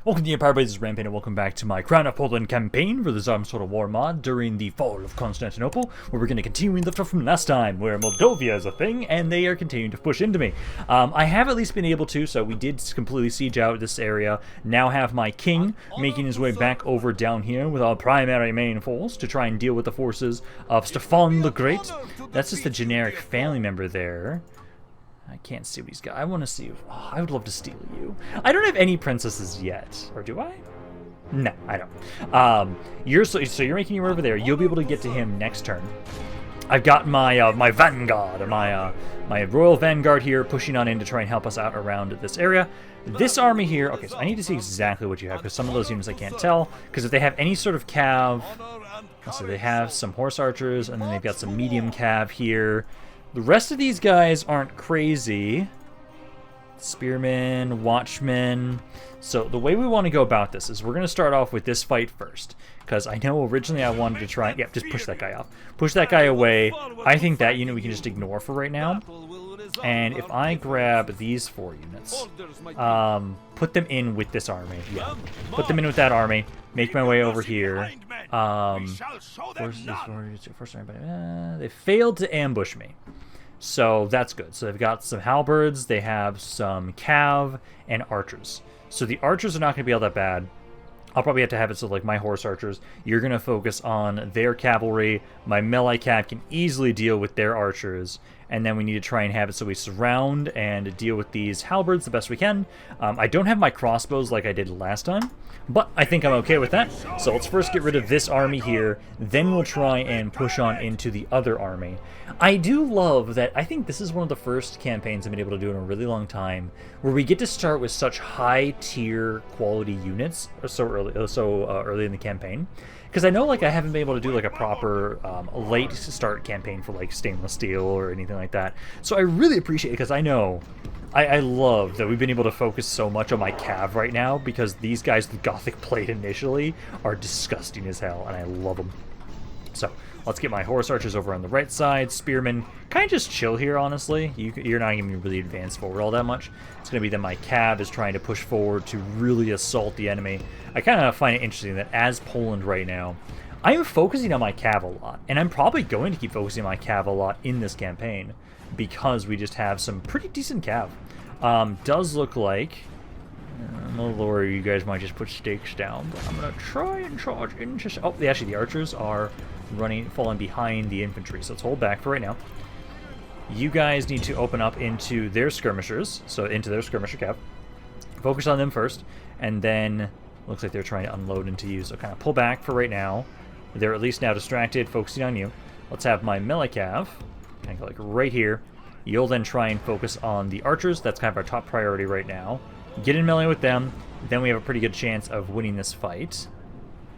Welcome to the Empire, this is Rampaned, and welcome back to my Crown of Poland campaign for the Tsardoms Total War mod during the Fall of Constantinople, where we're going to continue and lift off from last time, where Moldavia is a thing, and they are continuing to push into me. I have at least been able to, so we did completely siege out this area, now have my king making his way back over down here with our primary main force to try and deal with the forces of Stefan the Great. That's just a generic family member there. I can't see what he's got. I want to see. Oh, I would love to steal you. I don't have any princesses yet, or do I? No, I don't. So you're making your way over there. You'll be able to get to him next turn. I've got my my vanguard, my royal vanguard here, pushing on in to try and help us out around this area. This army here. Okay, so I need to see exactly what you have because some of those units I can't tell. Because if they have any sort of cav, so they have some horse archers, and then they've got some medium cav here. The rest of these guys aren't crazy. Spearmen, watchmen. So the way we want to go about this is we're going to start off with this fight first. Because I know originally I wanted to try... Yeah, just push that guy off. Push that guy away. I think that unit we can just ignore for right now. And if I grab these 4 units, put them in with this army. Yeah, put them in with that army. Make my way over here. They failed to ambush me. So that's good. So they've got some halberds, they have some cav, and archers. So the archers are not going to be all that bad. I'll probably have to have it so like my horse archers, you're going to focus on their cavalry. My melee cav can easily deal with their archers. And then we need to try and have it so we surround and deal with these halberds the best we can. I don't have my crossbows like I did last time, but I think I'm okay with that. So let's first get rid of this army here, then we'll try and push on into the other army. I do love that. I think this is one of the first campaigns I've been able to do in a really long time where we get to start with such high tier quality units so early in the campaign. Because I know, like, I haven't been able to do, like, a proper late start campaign for, like, stainless steel or anything like that. So I really appreciate it, because I know, I love that we've been able to focus so much on my cav right now, because these guys with Gothic plate initially are disgusting as hell, and I love them. So let's get my horse archers over on the right side. Spearmen, kind of just chill here, honestly. You're not going to really advance forward all that much. It's going to be that my cav is trying to push forward to really assault the enemy. I kind of find it interesting that as Poland right now, I am focusing on my cav a lot. And I'm probably going to keep focusing on my cav a lot in this campaign because we just have some pretty decent cav. Does look like... I'm a little worried you guys might just put stakes down, but I'm going to try and charge into... Oh, actually, the archers are falling behind the infantry, so let's hold back for right now. You guys need to open up into their skirmishers, so into their skirmisher cav. Focus on them first, and then looks like they're trying to unload into you, so kind of pull back for right now. They're at least now distracted, focusing on you. Let's have my melee cav, kind of go like right here. You'll then try and focus on the archers. That's kind of our top priority right now. Get in melee with them, then we have a pretty good chance of winning this fight.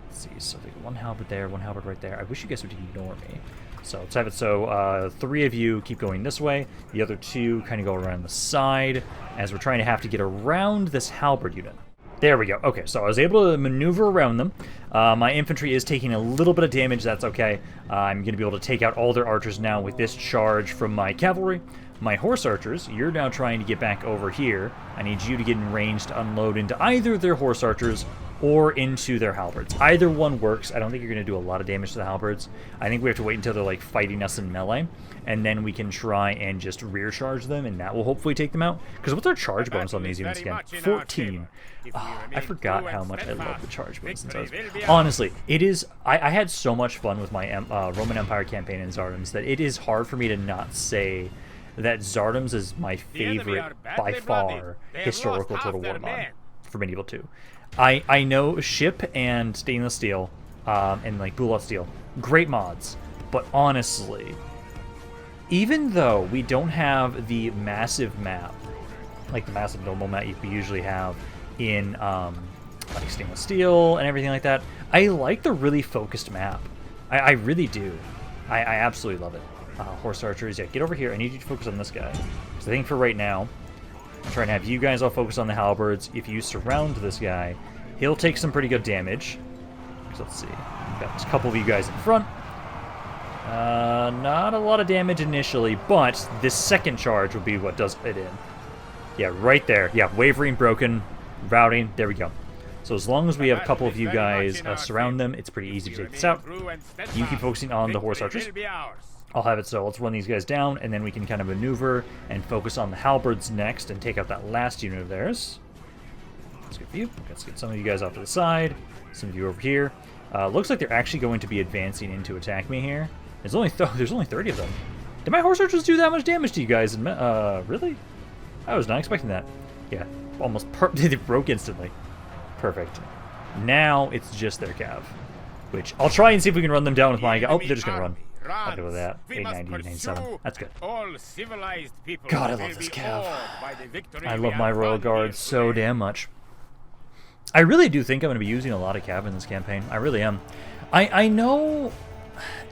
Let's see, so we got one halberd there, one halberd right there. I wish you guys would ignore me. So let's have it so 3 of you keep going this way. The other 2 kind of go around the side as we're trying to have to get around this halberd unit. There we go. Okay, so I was able to maneuver around them. My infantry is taking a little bit of damage. That's okay. I'm going to be able to take out all their archers now with this charge from my cavalry. My horse archers, you're now trying to get back over here. I need you to get in range to unload into either their horse archers or into their halberds. Either one works. I don't think you're going to do a lot of damage to the halberds. I think we have to wait until they're like fighting us in melee, and then we can try and just rear charge them, and that will hopefully take them out. Because what's our charge bonus on these units again? 14. Oh, I forgot how much I love the charge bonus. Honestly, it is... I had so much fun with my Roman Empire campaign in Tsardoms that it is hard for me to not say that Tsardoms is my favorite, by far, historical Total War mod for Medieval 2. I know ship and stainless steel and like bullet steel, great mods, but honestly, even though we don't have the massive map, like the massive normal map you usually have in like stainless steel and everything like that, I like the really focused map. I really do. I absolutely love it. Horse archers, yeah, get over here. I need you to focus on this guy. So I think for right now, I'm trying to have you guys all focus on the halberds. If you surround this guy, he'll take some pretty good damage. So let's see. Got a couple of you guys in front. Not a lot of damage initially, but this second charge will be what does it in. Yeah, right there. Yeah, wavering, broken, routing. There we go. So as long as we have a couple of you guys surround them, it's pretty easy to take this out. You keep focusing on the horse archers. I'll have it so let's run these guys down, and then we can kind of maneuver and focus on the halberds next and take out that last unit of theirs. That's good for you. Let's get some of you guys off to the side, some of you over here. Looks like they're actually going to be advancing in to attack me here. There's only 30 of them. Did my horse archers do that much damage to you guys? Really? I was not expecting that. Yeah, almost they broke instantly. Perfect. Now it's just their cav, which I'll try and see if we can run them down with my... Oh, they're just going to run. I'll go with that. 890, 97. That's good. God, I love this cav. I love my Royal Guard so damn much. I really do think I'm going to be using a lot of cav in this campaign. I really am. I know...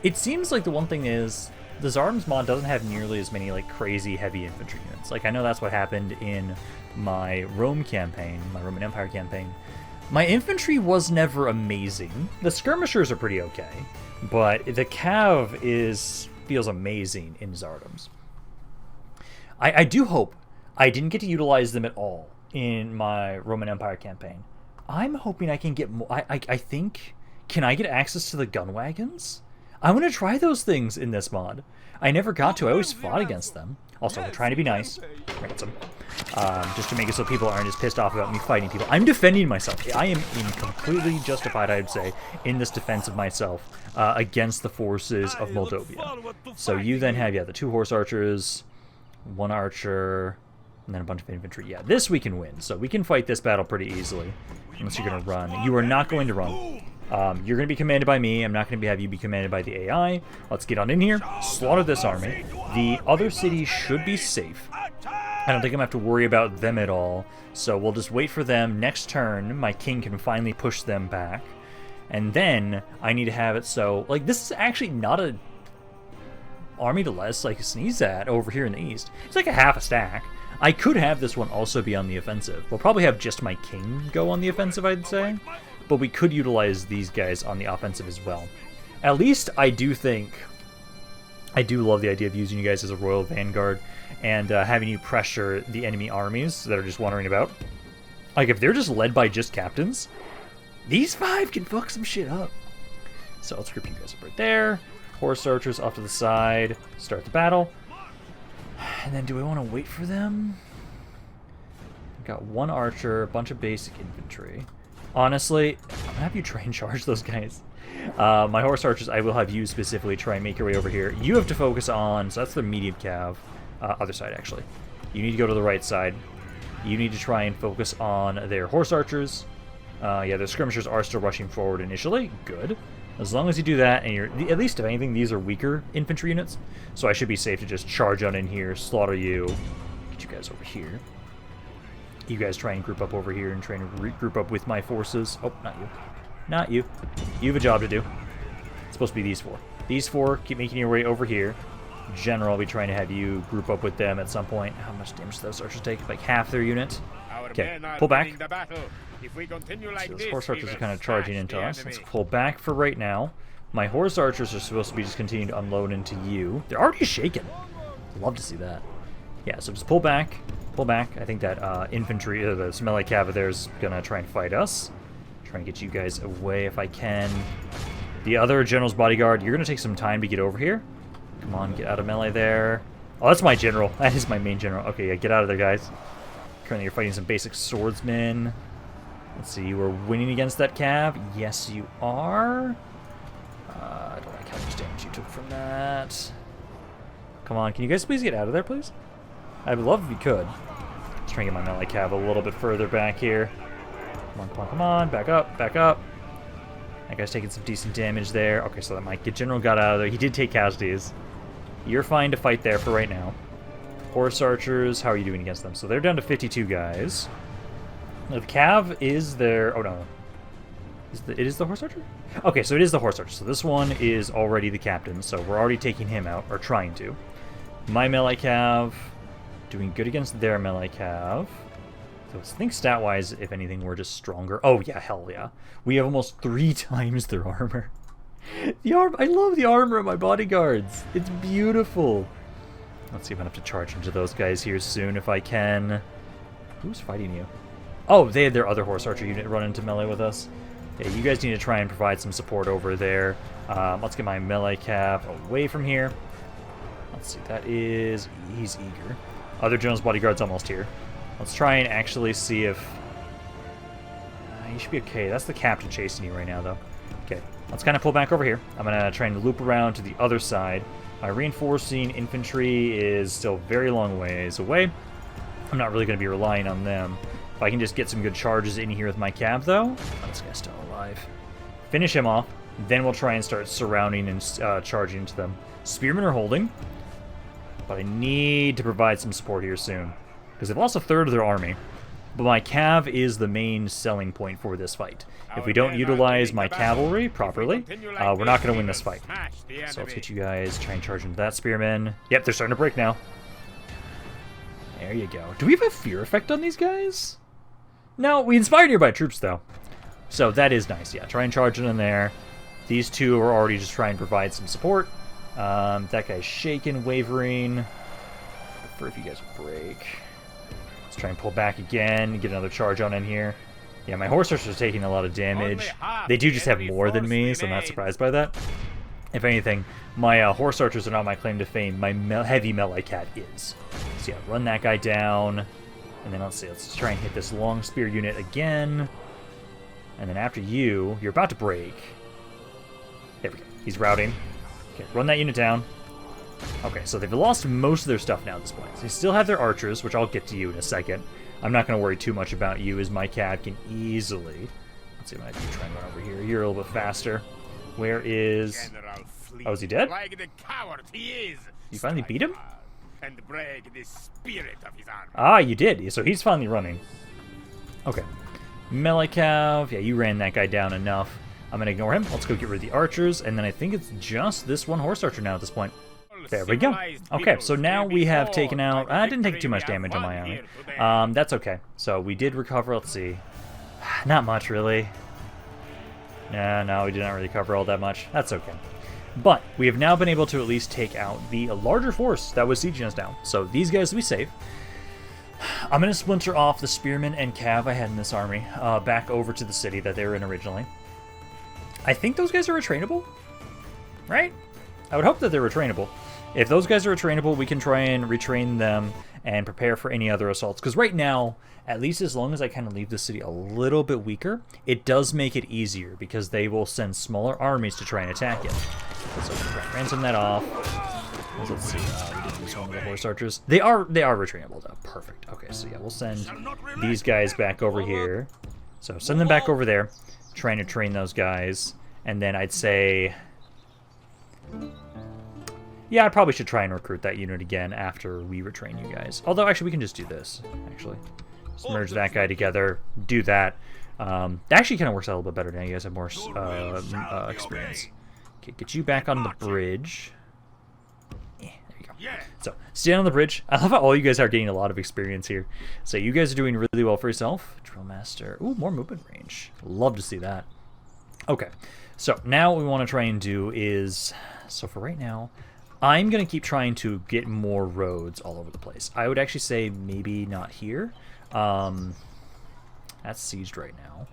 It seems like the one thing is... The Tsardoms mod doesn't have nearly as many, like, crazy heavy infantry units. Like, I know that's what happened in my Rome campaign, my Roman Empire campaign. My infantry was never amazing. The skirmishers are pretty okay. But the cav feels amazing in Tsardoms. I do hope I didn't get to utilize them at all in my Roman Empire campaign. I'm hoping I can get more. I think, can I get access to the gun wagons? I'm going to try those things in this mod. I never got to. I always fought against them. Also, we're trying to be nice. Ransom. Just to make it so people aren't as pissed off about me fighting people. I'm defending myself. I am completely justified, I'd say, in this defense of myself against the forces of Moldavia. So you then have, the 2 horse archers, 1 archer, and then a bunch of infantry. Yeah, this we can win. So we can fight this battle pretty easily. Unless you're going to run. You are not going to run. You're going to be commanded by me. I'm not going to have you be commanded by the AI. Let's get on in here. Slaughter this army. The other cities should be safe. I don't think I'm going to have to worry about them at all. So we'll just wait for them. Next turn, my king can finally push them back. And then I need to have it so... Like, this is actually not a army to sneeze at over here in the east. It's like a half a stack. I could have this one also be on the offensive. We'll probably have just my king go on the offensive, I'd say. But we could utilize these guys on the offensive as well. At least I do think... I do love the idea of using you guys as a royal vanguard and having you pressure the enemy armies that are just wandering about. Like, if they're just led by just captains, these 5 can fuck some shit up. So let's group you guys up right there. Horse archers off to the side. Start the battle. And then do we want to wait for them? We've got 1 archer, a bunch of basic infantry. Honestly, I'm going to have you try and charge those guys. My horse archers, I will have you specifically try and make your way over here. You have to focus on, so that's the medium cav. Other side, actually. You need to go to the right side. You need to try and focus on their horse archers. Yeah, the skirmishers are still rushing forward initially. Good. As long as you do that, and you're, at least if anything, these are weaker infantry units. So I should be safe to just charge on in here, slaughter you. Get you guys over here. You guys try and group up over here and try and group up with my forces. Oh, not you. Not you. You have a job to do. It's supposed to be these 4. These 4, keep making your way over here. General, I'll be trying to have you group up with them at some point. How much damage do those archers take? Like half their unit. Okay, pull back. So those horse archers are kind of charging into us. Let's pull back for right now. My horse archers are supposed to be just continuing to unload into you. They're already shaken. Love to see that. Yeah, so just pull back. Pull back. I think that infantry, the smelly cav there is going to try and fight us. Try and get you guys away if I can. The other general's bodyguard, you're going to take some time to get over here. Come on, get out of melee there. Oh, that's my general. That is my main general. Okay, yeah, get out of there, guys. Currently, you're fighting some basic swordsmen. Let's see, we're winning against that cav. Yes, you are. I don't like how much damage you took from that. Come on, can you guys please get out of there, please? I would love if you could. Let's try and get my melee cav a little bit further back here. Come on, come on, come on. Back up, back up. That guy's taking some decent damage there. Okay, so that my general got out of there. He did take casualties. You're fine to fight there for right now. Horse archers, how are you doing against them? So they're down to 52 guys. Now, the cav is there. Oh, no. It is the horse archer? Okay, so it is the horse archer. So this one is already the captain. So we're already taking him out, or trying to. My melee cav doing good against their melee cav. So I think stat-wise, if anything, we're just stronger. Oh, yeah, hell yeah. We have almost 3 times their armor. I love the armor of my bodyguards. It's beautiful. Let's see if I have to charge into those guys here soon if I can. Who's fighting you? Oh, they had their other horse archer unit run into melee with us. Yeah, you guys need to try and provide some support over there. Let's get my melee cap away from here. Let's see, that is... he's eager. Other general's bodyguard's almost here. Let's try and actually see if... you should be okay. That's the captain chasing you right now, though. Okay, let's kind of pull back over here. I'm going to try and loop around to the other side. My reinforcing infantry is still very long ways away. I'm not really going to be relying on them. If I can just get some good charges in here with my cav, though. Oh, this guy's still alive. Finish him off. Then we'll try and start surrounding and charging into them. Spearmen are holding. But I need to provide some support here soon. Because they've lost a third of their army. But my cav is the main selling point for this fight. If we don't utilize my cavalry properly, we're not going to win this fight. So let's get you guys, try and charge into that spearman. Yep, they're starting to break now. There you go. Do we have a fear effect on these guys? No, we inspire nearby troops, though. So that is nice. Yeah, try and charge it in there. These two are already just trying to provide some support. That guy's shaking, wavering. I prefer if you guys break. Let's try and pull back again, get another charge on in here. Yeah, my horse archers are taking a lot of damage. They do just have more than me, so I'm not surprised by that. If anything, my horse archers are not my claim to fame. My heavy melee cat is. So yeah, run that guy down. And then let's see, let's try and hit this long spear unit again. And then after you, you're about to break. There we go. He's routing. Okay, run that unit down. Okay, so they've lost most of their stuff now at this point. So they still have their archers, which I'll get to you in a second. I'm not going to worry too much about you, as my cat can easily... Let's see if I can try and run over here. You're a little bit faster. Where is... Oh, is he dead? You finally beat him? Ah, you did. So he's finally running. Okay. Melee cav. Yeah, you ran that guy down enough. I'm going to ignore him. Let's go get rid of the archers. And then I think it's just this one horse archer now at this point. There we go. Okay, so now we have taken out... I didn't take too much damage on my army. That's okay. So we did recover. Let's see. Not much, really. No, we did not really cover all that much. That's okay. But we have now been able to at least take out the larger force that was sieging us down. So these guys will be safe. I'm going to splinter off the spearmen and cav I had in this army back over to the city that they were in originally. I think those guys are retrainable, right? I would hope that they're retrainable. If those guys are retrainable, we can try and retrain them and prepare for any other assaults. Because right now, at least as long as I kind of leave the city a little bit weaker, it does make it easier because they will send smaller armies to try and attack it. So try and ransom that off. Let's see. We did use one of the horse archers. They are retrainable though. Perfect. Okay, so yeah, we'll send these guys back over here. So send them back over there, trying to train those guys, and then I'd say. Yeah, I probably should try and recruit that unit again after we retrain you guys. Although, actually, we can just do this, actually. Just merge that guy together, do that. That actually kind of works out a little bit better now. You guys have more experience. Okay, get you back on the bridge. Yeah, there you go. So, stand on the bridge. I love how all you guys are getting a lot of experience here. So, you guys are doing really well for yourself. Drill Master. Ooh, more movement range. Love to see that. Okay, so now what we want to try and do is... So, for right now... I'm going to keep trying to get more roads all over the place. I would actually say maybe not here. That's sieged right now.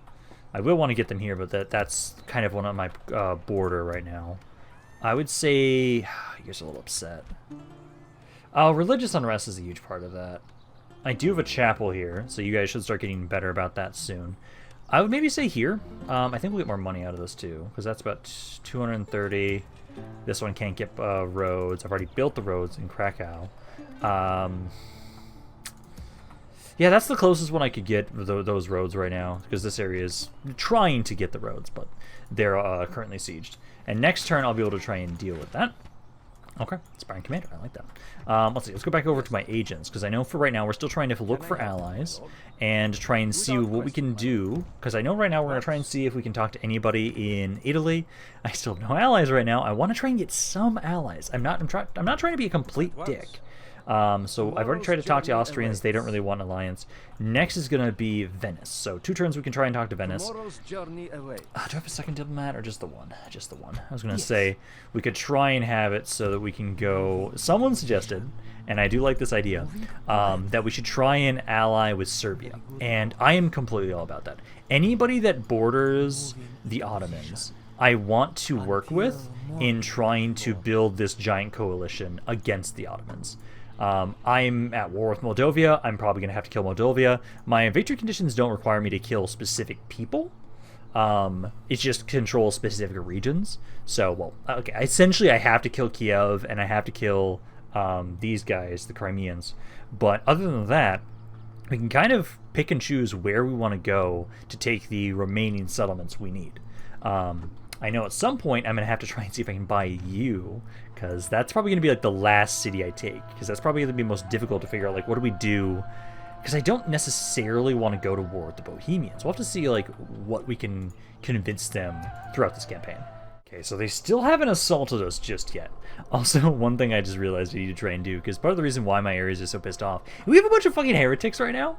I will want to get them here, but that's kind of one on my border right now. I would say... You guys are a little upset. Religious unrest is a huge part of that. I do have a chapel here, so you guys should start getting better about that soon. I would maybe say here. I think we'll get more money out of this too, because that's about 230... This one can't get roads. I've already built the roads in Krakow. Yeah, that's the closest one I could get those roads right now, because this area is trying to get the roads, but they're currently sieged. And next turn, I'll be able to try and deal with that. Okay, Inspiring Commander, I like that. Let's see, let's go back over to my agents, because I know for right now we're still trying to look for allies and try and see what we can do, because I know right now we're going to try and see if we can talk to anybody in Italy. I still have no allies right now. I want to try and get some allies. I'm not trying to be a complete dick. So I've already tried to talk to the Austrians. They don't really want an alliance. Next is going to be Venice. So 2 turns we can try and talk to Venice. Do I have a second diplomat or just the one? Just the one. I was going to say we could try and have it so that we can go... Someone suggested, and I do like this idea, that we should try and ally with Serbia. And I am completely all about that. Anybody that borders the Ottomans, I want to work with in trying to build this giant coalition against the Ottomans. I'm at war with Moldavia. I'm probably going to have to kill Moldavia. My victory conditions don't require me to kill specific people. It's just control specific regions. So, well, okay, essentially I have to kill Kiev, and I have to kill these guys, the Crimeans. But other than that, we can kind of pick and choose where we want to go to take the remaining settlements we need. I know at some point I'm going to have to try and see if I can buy you, because that's probably going to be like the last city I take, because that's probably going to be most difficult to figure out, like, what do we do? Because I don't necessarily want to go to war with the Bohemians. We'll have to see, like, what we can convince them throughout this campaign. Okay, so they still haven't assaulted us just yet. Also, one thing I just realized we need to try and do, because part of the reason why my areas are so pissed off, we have a bunch of fucking heretics right now.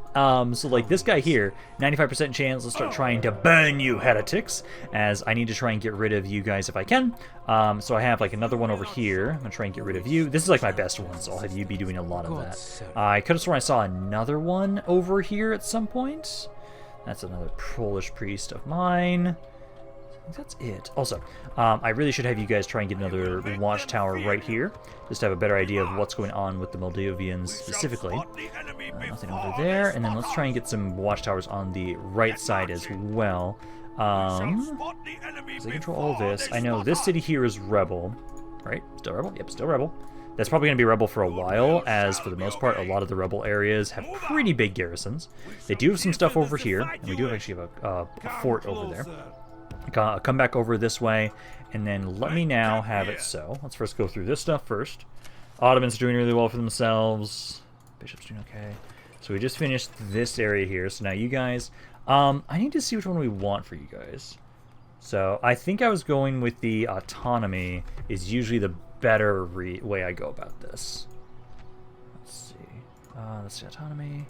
So like this guy here, 95% chance, let's start trying to burn you heretics, as I need to try and get rid of you guys if I can. So I have like another one over here. I'm gonna try and get rid of you. This is like my best one, so I'll have you be doing a lot of that. I could have sworn I saw another one over here at some point. That's another Polish priest of mine. That's it. Also, I really should have you guys try and get another watchtower right here, just to have a better idea of what's going on with the Moldavians specifically. Nothing over there, and then let's try and get some watchtowers on the right side as well. They control all this. I know this city here is rebel, right? Still rebel? Yep, still rebel. That's probably going to be rebel for a while, as for the most part, a lot of the rebel areas have pretty big garrisons. They do have some stuff over here, and we do actually have a fort over there. Come back over this way, and then let me now have it so. Let's first go through this stuff first. Ottomans are doing really well for themselves. Bishop's doing okay. So we just finished this area here. So now you guys, I need to see which one we want for you guys. So I think I was going with the autonomy is usually the better way I go about this. Let's see. Let's see, autonomy.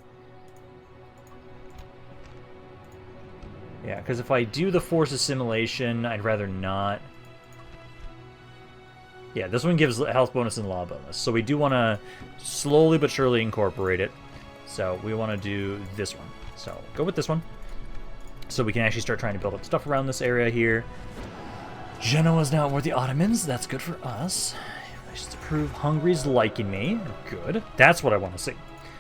Yeah, because if I do the force assimilation, I'd rather not. Yeah, this one gives health bonus and law bonus. So we do want to slowly but surely incorporate it. So we want to do this one. So go with this one. So we can actually start trying to build up stuff around this area here. Genoa's now with the Ottomans. That's good for us. I should approve. Hungary's liking me. Good. That's what I want to see.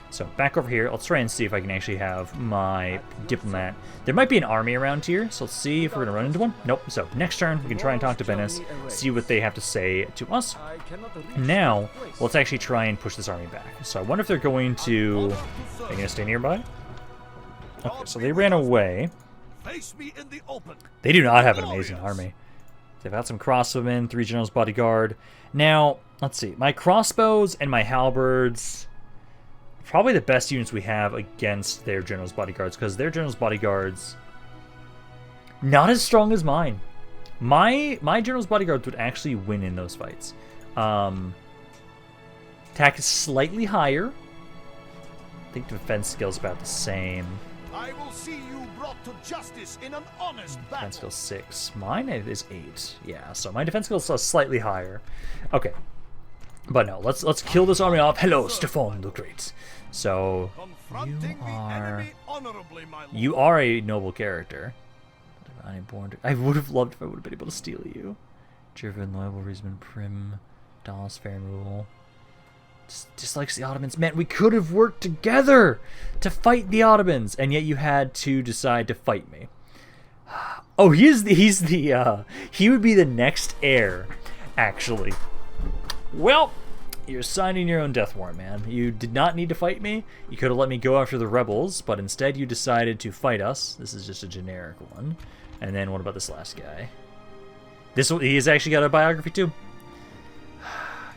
So back over here, let's try and see if I can actually have my diplomat. There might be an army around here, so let's see if we're going to run into one. Nope. So next turn, we can try and talk to Venice, see what they have to say to us. Now, let's actually try and push this army back. So I wonder if they're going to... Are they going to stay nearby? Okay, so they ran away. They do not have an amazing army. They've got some crossbowmen, 3 generals bodyguard. Now, let's see. My crossbows and my halberds... Probably the best units we have against their general's bodyguards, because their general's bodyguards not as strong as mine. My general's bodyguards would actually win in those fights. Attack is slightly higher. I think defense skill's about the same. I will see you brought to justice in an honest battle. Defense skill 6. Mine is 8. Yeah, so my defense skill is slightly higher. Okay. But no, let's kill this army off. Hello, Stefan the Great. So you are a noble character. I would have loved if I would have been able to steal you. Driven, loyal, reasonable, prim, Dallas, fair and rule. Just like the Ottomans. Man, we could have worked together to fight the Ottomans, and yet you had to decide to fight me. Oh, he would be the next heir, actually. Well, you're signing your own death warrant, man. You did not need to fight me. You could have let me go after the rebels, but instead you decided to fight us. This is just a generic one. And then what about this last guy? This one, he's actually got a biography too.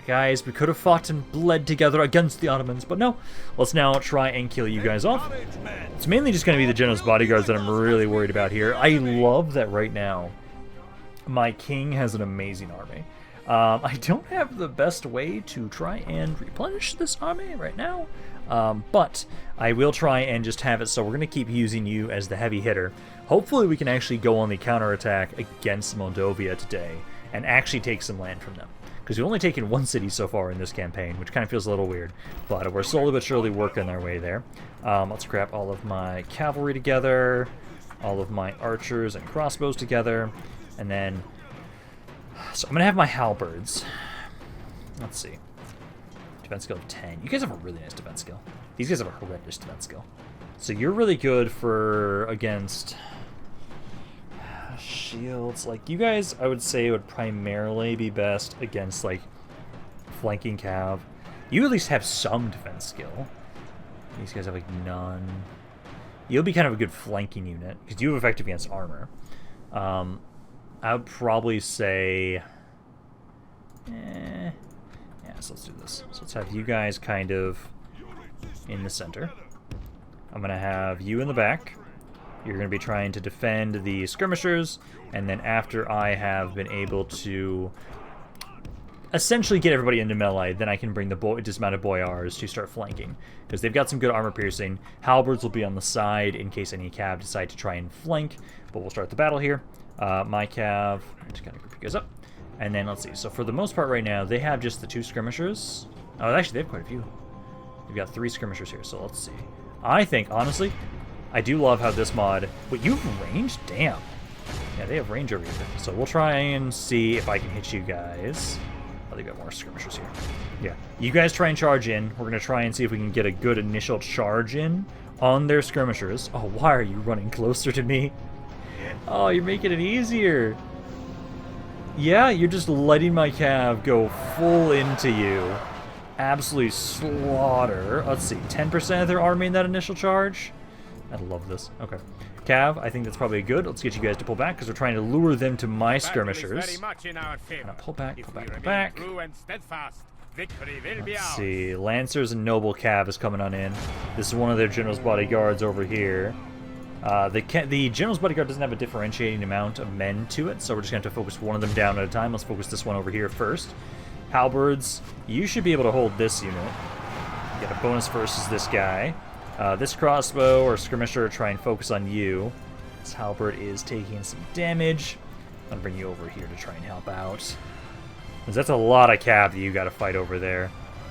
Guys, we could have fought and bled together against the Ottomans, but no. Let's now try and kill you guys off. It's mainly just going to be the general's bodyguards that I'm really worried about here. I love that right now my king has an amazing army. I don't have the best way to try and replenish this army right now, but I will try and just have it so we're going to keep using you as the heavy hitter. Hopefully we can actually go on the counterattack against Moldavia today and actually take some land from them. Because we've only taken one city so far in this campaign, which kind of feels a little weird, but we're slowly but surely working our way there. Let's grab all of my cavalry together, all of my archers and crossbows together, and then... So I'm going to have my halberds. Let's see. Defense skill of 10. You guys have a really nice defense skill. These guys have a horrendous defense skill. So you're really good for against shields. Like, you guys, I would say, would primarily be best against, like, flanking cav. You at least have some defense skill. These guys have, like, none. You'll be kind of a good flanking unit, because you have effective against armor. I would probably say... Yeah, so let's do this. So let's have you guys kind of in the center. I'm going to have you in the back. You're going to be trying to defend the skirmishers, and then after I have been able to essentially get everybody into melee, then I can bring the dismounted boyars to start flanking, because they've got some good armor piercing. Halberds will be on the side in case any cav decide to try and flank, but we'll start the battle here. My cav, just kind of group you guys up, and then let's see. So for the most part right now, they have just the 2 skirmishers. Oh, actually, they have quite a few. They've got 3 skirmishers here, so let's see. I think, honestly, I do love how this mod... Wait, you have range? Damn. Yeah, they have range over here. So we'll try and see if I can hit you guys. Oh, they've got more skirmishers here. Yeah. You guys try and charge in. We're going to try and see if we can get a good initial charge in on their skirmishers. Oh, why are you running closer to me? Oh, you're making it easier. Yeah, you're just letting my cav go full into you. Absolutely slaughter. Let's see, 10% of their army in that initial charge? I love this. Okay. Cav, I think that's probably good. Let's get you guys to pull back, because we're trying to lure them to my skirmishers. Pull back, pull back, pull back. Let's see, Lancers and Noble Cav is coming on in. This is one of their General's Bodyguards over here. The General's Bodyguard doesn't have a differentiating amount of men to it, so we're just going to have to focus one of them down at a time. Let's focus this one over here first. Halberds, you should be able to hold this unit. Get a bonus versus this guy. This crossbow or skirmisher, try and focus on you. This halberd is taking some damage. I'm going to bring you over here to try and help out. Because that's a lot of cav that you got to fight over there.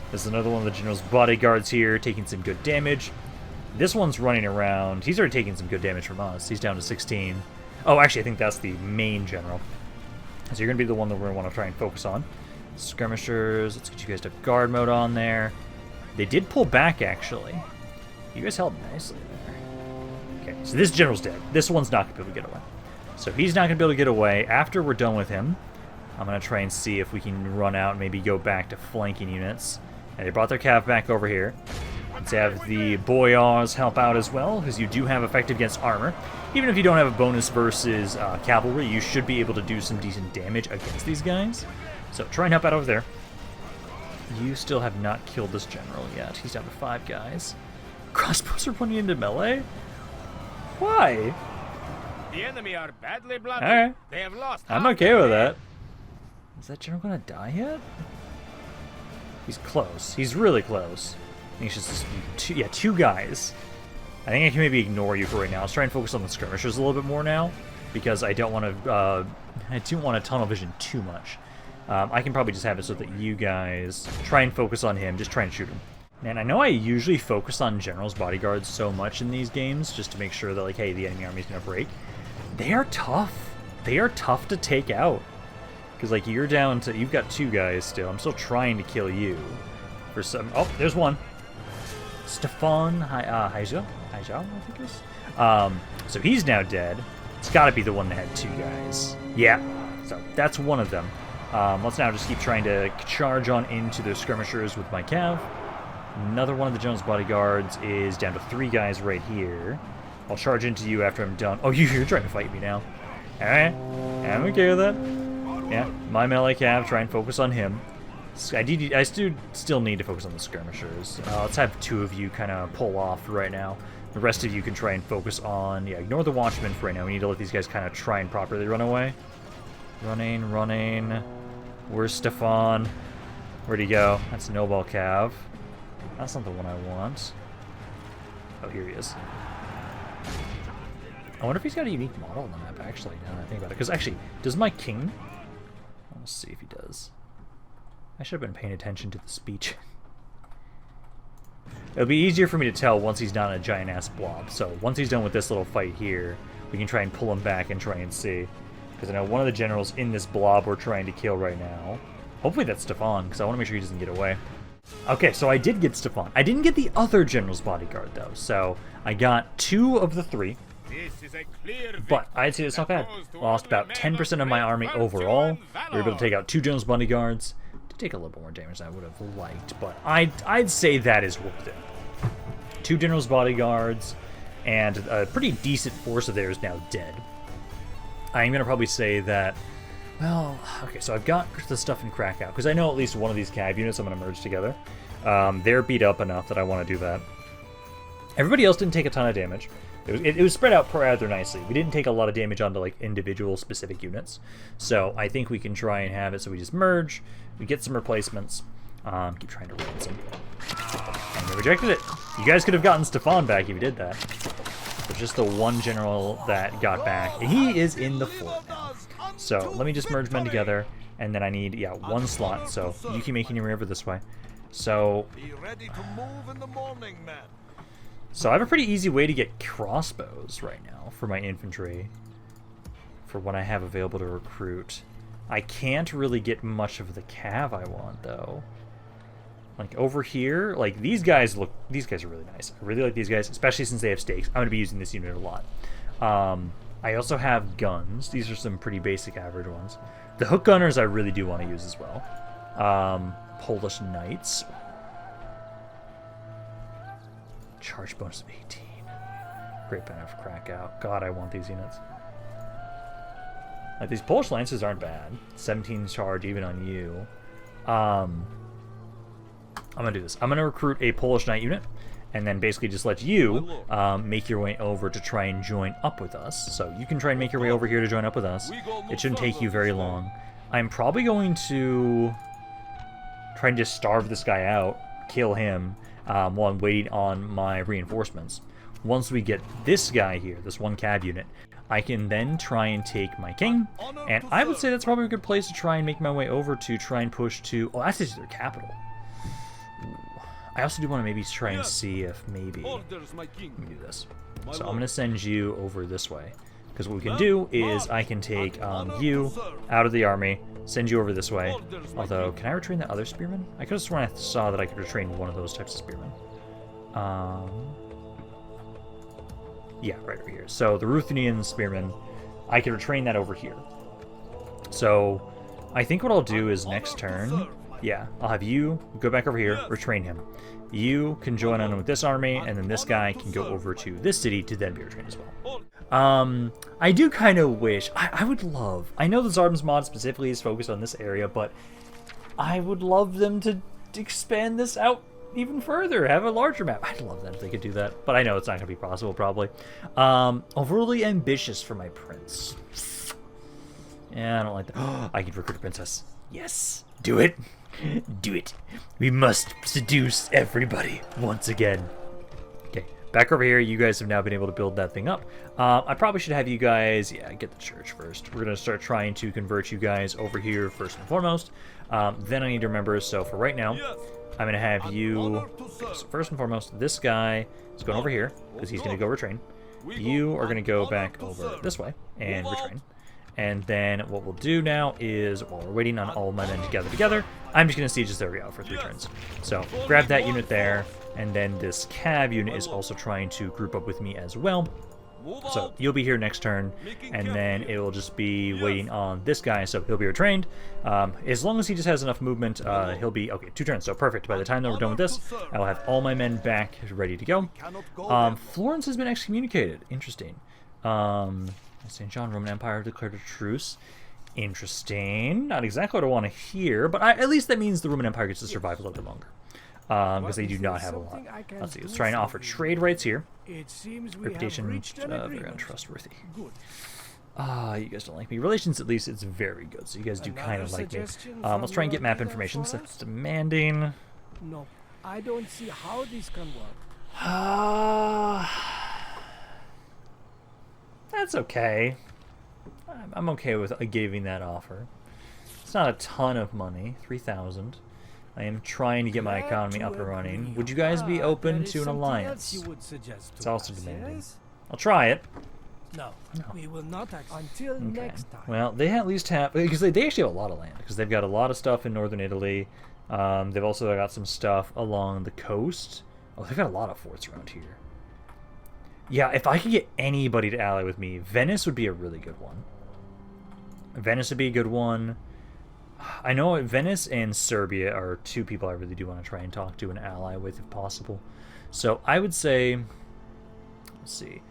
There's another one of the General's Bodyguards here, taking some good damage. This one's running around. He's already taking some good damage from us. He's down to 16. Oh, actually, I think that's the main general. So you're going to be the one that we're going to want to try and focus on. Skirmishers. Let's get you guys to guard mode on there. They did pull back, actually. You guys held nicely there. Okay, so this general's dead. This one's not going to be able to get away. So he's not going to be able to get away. After we're done with him, I'm going to try and see if we can run out and maybe go back to flanking units. And they brought their cav back over here. Let's have the boyars help out as well, because you do have effective against armor. Even if you don't have a bonus versus cavalry, you should be able to do some decent damage against these guys. So try and help out over there. You still have not killed this general yet. He's down to 5 guys. Crossbows are running into melee? Why? The enemy are badly bloody. Alright. They have lost. I'm okay with that. Is that general gonna die yet? He's close. He's really close. I think it's just 2 guys. I think I can maybe ignore you for right now. Let's try and focus on the skirmishers a little bit more now, because I don't want to. I don't want to tunnel vision too much. I can probably just have it so that you guys try and focus on him. Just try and shoot him. Man, I know I usually focus on General's Bodyguards so much in these games, just to make sure that, like, hey, the enemy army's gonna break. They are tough. They are tough to take out. Because, like, you're down to... You've got 2 guys still. I'm still trying to kill you. For some... Oh, there's one. STEFAN Hyja, I think it is. So he's now dead. It's got to be the one that had 2 guys. Yeah. So that's one of them. Let's now just keep trying to charge on into the skirmishers with my cav. Another one of the General's Bodyguards is down to 3 guys right here. I'll charge into you after I'm done. Oh, you're trying to fight me now. Alright. I'm okay with that. Yeah, my melee cav, try and focus on him. I still need to focus on the skirmishers. Let's have 2 of you kind of pull off right now. The rest of you can try and focus on... Yeah, ignore the watchmen for right now. We need to let these guys kind of try and properly run away. Running, running. Where's Stefan? Where'd he go? That's Nobel Cav. That's not the one I want. Oh, here he is. I wonder if he's got a unique model on the map, actually, now that I think about it. Because, actually, does my king... Let's see if he does. I should have been paying attention to the speech. It'll be easier for me to tell once he's not a giant-ass blob. So, once he's done with this little fight here, we can try and pull him back and try and see. Because I know one of the generals in this blob we're trying to kill right now. Hopefully that's Stefan, because I want to make sure he doesn't get away. Okay, so I did get Stefan. I didn't get the other general's bodyguard, though. So, I got 2 of the 3. But I'd say it's not bad. Lost about 10% of my army overall. We were able to take out 2 general's bodyguards. Did take a little bit more damage than I would have liked, but I'd say that is worth it. 2 general's bodyguards, and a pretty decent force of theirs now dead. I'm going to probably say that, well, okay, so I've got the stuff in Krakow, because I know at least one of these cav units I'm going to merge together. They're beat up enough that I want to do that. Everybody else didn't take a ton of damage. It was spread out rather nicely. We didn't take a lot of damage onto like individual specific units. So I think we can try and have it so we just merge, we get some replacements, keep trying to ransom. And they rejected it. You guys could have gotten Stefan back if you did that. There's just the one general that got back. And he is in the fort now. So let me just merge men together, and then I need, yeah, 1 slot. So you keep making your way over this way. So Be ready to move in the morning, man. So I have a pretty easy way to get crossbows right now for my infantry, for what I have available to recruit. I can't really get much of the cav I want, though. Like over here, like these guys are really nice. I really like these guys, especially since they have stakes. I'm going to be using this unit a lot. I also have guns. These are some pretty basic average ones. The hook gunners I really do want to use as well. Polish knights. Charge bonus of 18. Great banner for Krakow. God, I want these units. Like, these Polish lances aren't bad. 17 charge even on you. I'm gonna do this. I'm gonna recruit a Polish knight unit, and then basically just let you make your way over to try and join up with us. So you can try and make your way over here to join up with us. It shouldn't take you very long. I'm probably going to try and just starve this guy out, kill him, while I'm waiting on my reinforcements. Once we get this guy here, this 1 cav unit, I can then try and take my king, and I would say that's probably a good place to try and make my way over to try and push to... Oh, that's just their capital. I also do want to maybe try and see if maybe... Let me do this. So I'm going to send you over this way. Because what we can do is I can take you out of the army, send you over this way. Although, can I retrain the other spearmen? I could have sworn I saw that I could retrain one of those types of spearmen. Yeah, right over here. So the Ruthenian spearmen, I can retrain that over here. So I think what I'll do is next turn, yeah, I'll have you go back over here, retrain him. You can join on with this army, and then this guy can go over to this city to then be retrained as well. I do kind of wish, I would love, I know the Tsardoms mod specifically is focused on this area, but I would love them to expand this out even further, have a larger map. I'd love that if they could do that, but I know it's not going to be possible, probably. Overly ambitious for my prince. Yeah, I don't like that. Oh, I can recruit a princess. Yes, do it. Do it. We must seduce everybody once again. Okay, back over here. You guys have now been able to build that thing up. I probably should have you guys, yeah, get the church first. We're going to start trying to convert you guys over here first and foremost. Then I need to remember, so for right now, I'm going to have you, okay, so first and foremost, this guy is going over here, because he's going to go retrain. You are going to go back over this way and retrain. And then what we'll do now is, while we're waiting on all my men to gather together, I'm just going to siege this area out for 3 turns. So, grab that unit there, and then this cav unit is also trying to group up with me as well. So, you'll be here next turn, and then it will just be waiting on this guy, so he'll be retrained. As long as he just has enough movement, he'll be, okay, 2 turns, so perfect. By the time that we're done with this, I will have all my men back ready to go. Florence has been excommunicated. Interesting. St. John Roman Empire declared a truce. Interesting. Not exactly what I want to hear, but at least that means the Roman Empire gets to survive a little bit longer. Because they do not have a lot. Let's see, let's try and offer trade rights here. Reputation, very untrustworthy. You guys don't like me. Relations, at least, it's very good. So you guys do kind of like me. Let's try and get map information. So that's demanding. No, I don't see how this can work. That's okay. I'm okay with giving that offer. It's not a ton of money. 3,000. I am trying to get my economy up and running. Would you guys be open to an alliance? It's also demanding. I'll try it. No, we will not act until next time. Well, they at least have, because they actually have a lot of land, because they've got a lot of stuff in northern Italy. They've also got some stuff along the coast. Oh, they've got a lot of forts around here. Yeah, if I could get anybody to ally with me, Venice would be a really good one. Venice would be a good one. I know Venice and Serbia are two people I really do want to try and talk to and ally with if possible. So I would say, let's see.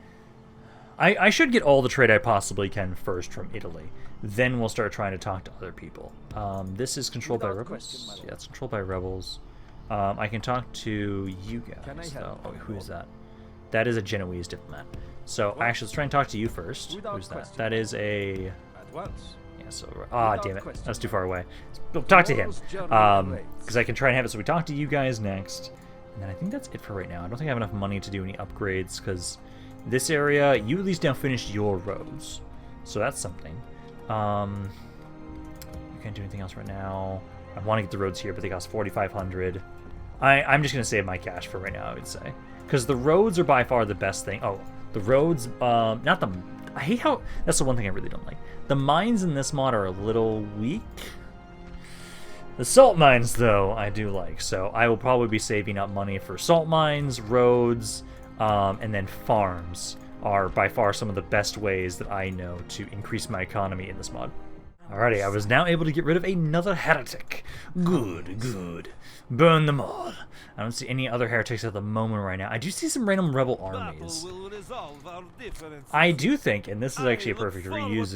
I should get all the trade I possibly can first from Italy. Then we'll start trying to talk to other people. This is controlled by rebels. Yeah, it's controlled by rebels. I can talk to you guys. Oh, who is that? That is a Genoese diplomat. So actually, let's try and talk to you first. Who's that? That is a... Yeah, so... damn it. That's too far away. So, talk to him. Because I can try and have it so we talk to you guys next. And then I think that's it for right now. I don't think I have enough money to do any upgrades because... This area, you at least now finished your roads. So that's something. You can't do anything else right now. I want to get the roads here, but they cost 4,500. I'm just going to save my cash for right now, I would say. Because the roads are by far the best thing. Oh, the roads, not the... I hate how... That's the one thing I really don't like. The mines in this mod are a little weak. The salt mines, though, I do like. So I will probably be saving up money for salt mines, roads... and then farms are by far some of the best ways that I know to increase my economy in this mod. Alrighty, I was now able to get rid of another heretic. Good, good. Burn them all. I don't see any other heretics at the moment right now. I do see some random rebel armies. I do think, and this is actually a perfect use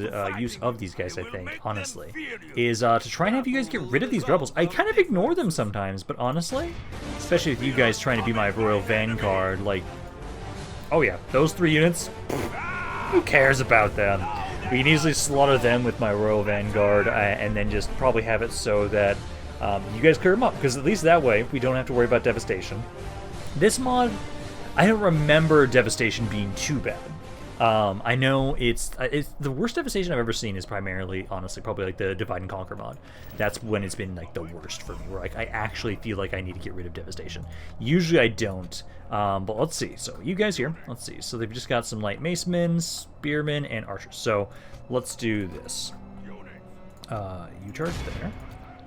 of these guys, I think, honestly, is to try and have you guys get rid of these rebels. I kind of ignore them sometimes, but honestly, especially with you guys trying to be my royal vanguard, like, oh yeah, those 3 units, who cares about them? We can easily slaughter them with my Royal Vanguard and then just probably have it so that you guys clear them up, because at least that way we don't have to worry about devastation. This mod, I don't remember devastation being too bad. I know it's the worst devastation I've ever seen is primarily, honestly, probably like the Divide and Conquer mod. That's when it's been like the worst for me, where like I actually feel like I need to get rid of devastation. Usually I don't, but let's see. So you guys here, let's see. So they've just got some light macemen, spearmen, and archers. So let's do this. You charge there,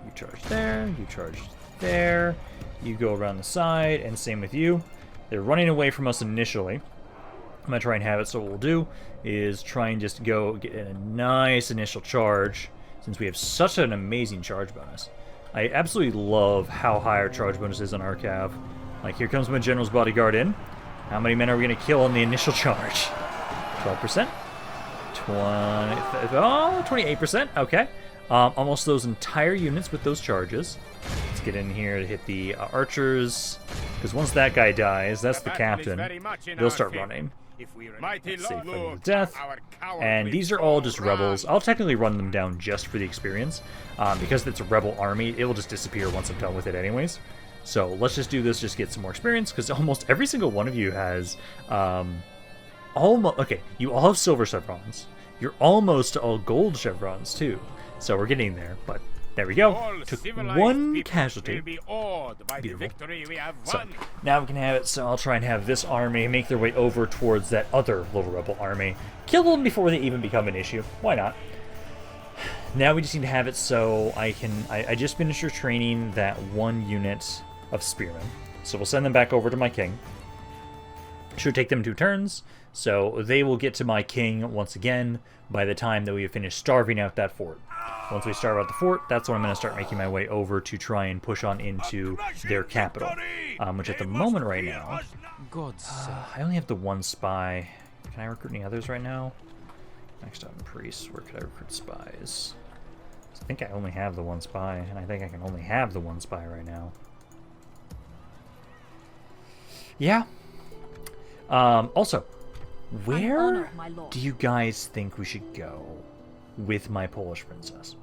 you charge there, you charge there. You go around the side, and same with you. They're running away from us initially. I'm going to try and have it, so what we'll do is try and just go get a nice initial charge, since we have such an amazing charge bonus. I absolutely love how high our charge bonus is on our cav. Like, here comes my general's bodyguard in. How many men are we going to kill in the initial charge? 12%? 28%, okay. Almost those entire units with those charges. Let's get in here to hit the archers, because once that guy dies, that's the captain, they'll start running. Let's say fighting to death, and these are all just rebels. I'll technically run them down just for the experience, because it's a rebel army, it will just disappear once I'm done with it anyways. So let's just do this, just get some more experience, because almost every single one of you has, okay, you all have silver chevrons. You're almost all gold chevrons too, so we're getting there, but there we go. Took one casualty. Beautiful. So now we can have it. So I'll try and have this army make their way over towards that other little rebel army. Kill them before they even become an issue. Why not? Now we just need to have it so I can... I just finished training that one unit of spearmen. So we'll send them back over to my king. Should take them 2 turns. So they will get to my king once again by the time that we have finished starving out that fort. Once we starve out the fort, that's when I'm going to start making my way over to try and push on into their capital. Which at the moment right now, I only have the 1 spy. Can I recruit any others right now? Next up, priests. Where could I recruit spies? I think I only have the 1 spy, and I think I can only have the 1 spy right now. Yeah. Also, Where honor, my lord. do you guys think we should go with my Polish princess?